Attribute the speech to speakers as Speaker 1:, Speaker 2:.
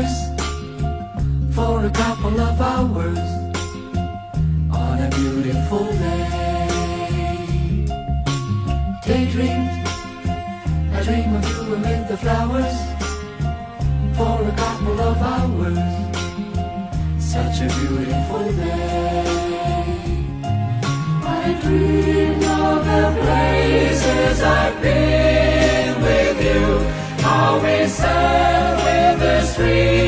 Speaker 1: flowers for a couple of hours on a beautiful day. Daydreams, I dream of you amid the flowers for a couple of hours. Such a beautiful day. I dream of the places I've been with you, how we sat with the street